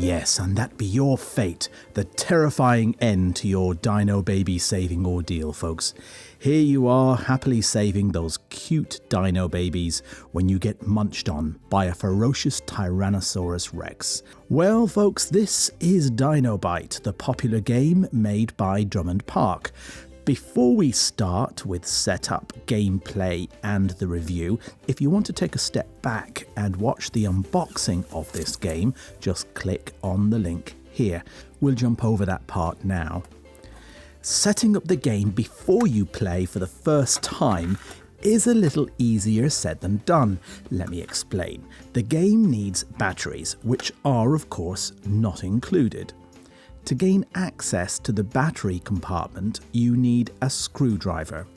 Yes, and that be your fate, the terrifying end to your Dino Baby saving ordeal, folks. Here you are, happily saving those cute Dino Babies when you get munched on by a ferocious Tyrannosaurus Rex. Well, folks, this is Dino Bite, the popular game made by Drumond Park. Before we start with setup, gameplay and the review, if you want to take a step back and watch the unboxing of this game, just click on the link here. We'll jump over that part now. Setting up the game before you play for the first time is a little easier said than done. Let me explain. The game needs batteries, which are of course not included. To gain access to the battery compartment, you need a screwdriver,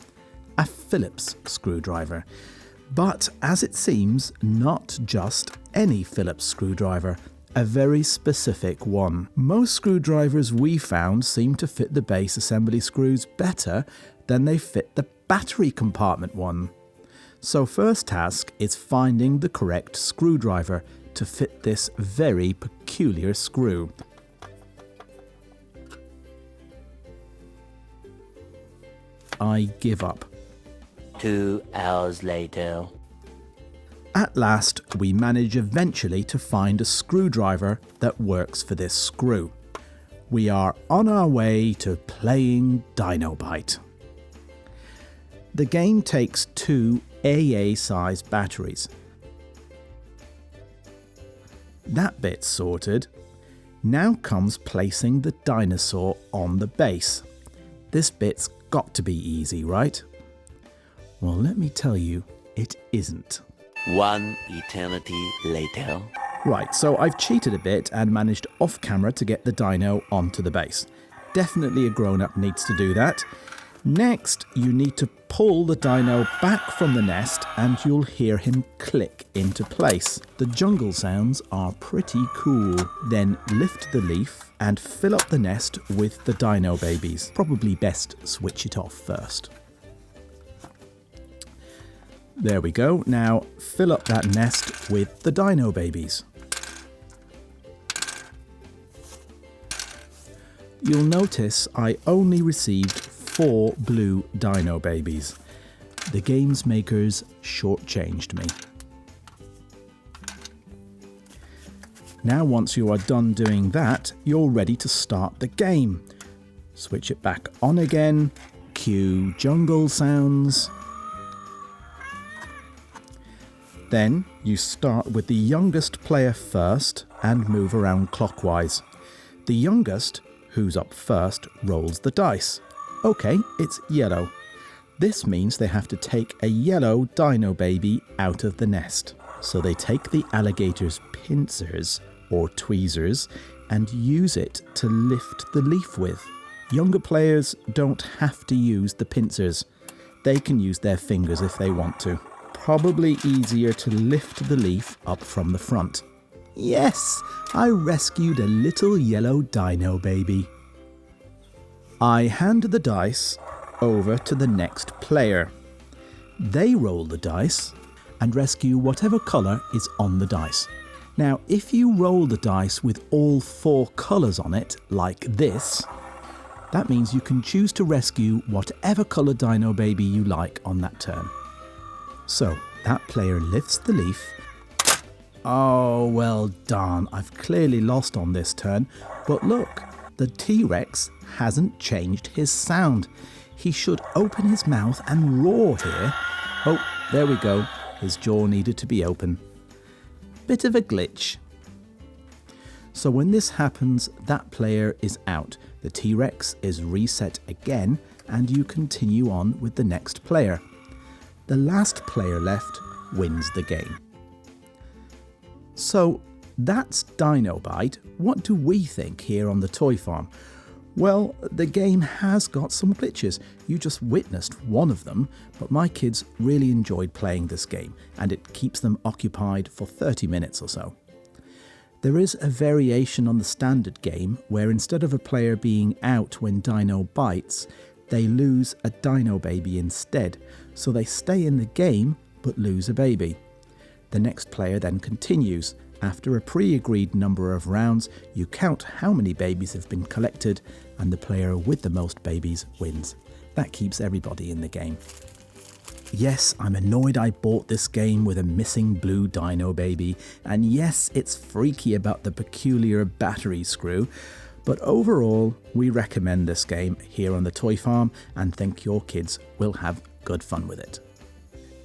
a Phillips screwdriver. But as it seems, not just any Phillips screwdriver, a very specific one. Most screwdrivers we found seem to fit the base assembly screws better than they fit the battery compartment one. So first task is finding the correct screwdriver to fit this very peculiar screw. I give up. 2 hours later. At last, we manage eventually to find a screwdriver that works for this screw. We are on our way to playing Dino Bite. The game takes 2 AA-sized batteries. That bit's sorted. Now comes placing the dinosaur on the base. This bit's got to be easy, right? Well, let me tell you, it isn't. 1 eternity later. Right, so I've cheated a bit and managed off camera to get the dino onto the base. Definitely a grown-up needs to do that. Next, you need to pull the dino back from the nest and you'll hear him click into place. The jungle sounds are pretty cool. Then lift the leaf and fill up the nest with the Dino Babies. Probably best switch it off first. There we go. Now fill up that nest with the Dino Babies. You'll notice I only received 4 blue Dino Babies. The game's makers shortchanged me. Now once you are done doing that, you're ready to start the game. Switch it back on again, cue jungle sounds. Then you start with the youngest player first and move around clockwise. The youngest, who's up first, rolls the dice. Okay, it's yellow. This means they have to take a yellow Dino Baby out of the nest. So they take the alligator's pincers, or tweezers, and use it to lift the leaf with. Younger players don't have to use the pincers. They can use their fingers if they want to. Probably easier to lift the leaf up from the front. Yes, I rescued a little yellow Dino Baby. I hand the dice over to the next player. They roll the dice and rescue whatever colour is on the dice. Now, if you roll the dice with all 4 colours on it, like this, that means you can choose to rescue whatever colour Dino Baby you like on that turn. So, that player lifts the leaf. Oh, well darn, I've clearly lost on this turn, but look, the T-Rex hasn't changed his sound. He should open his mouth and roar here. Oh, there we go, his jaw needed to be open. Bit of a glitch. So when this happens, that player is out. The T-Rex is reset again and you continue on with the next player. The last player left wins the game. So that's Dino Bite. What do we think here on the Toy Farm? Well, the game has got some glitches. You just witnessed one of them, but my kids really enjoyed playing this game and it keeps them occupied for 30 minutes or so. There is a variation on the standard game where instead of a player being out when Dino bites, they lose a Dino Baby instead, so they stay in the game but lose a baby. The next player then continues, After a pre-agreed number of rounds, you count how many babies have been collected, and the player with the most babies wins. That keeps everybody in the game. Yes, I'm annoyed I bought this game with a missing blue dino baby, and yes, it's freaky about the peculiar battery screw, but overall, we recommend this game here on the Toy Farm and think your kids will have good fun with it.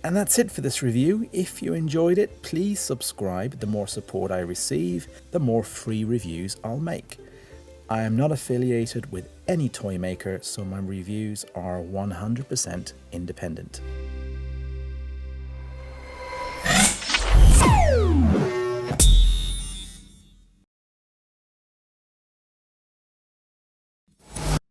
And that's it for this review. If you enjoyed it, please subscribe. The more support I receive, the more free reviews I'll make. I am not affiliated with any toy maker, so my reviews are 100% independent.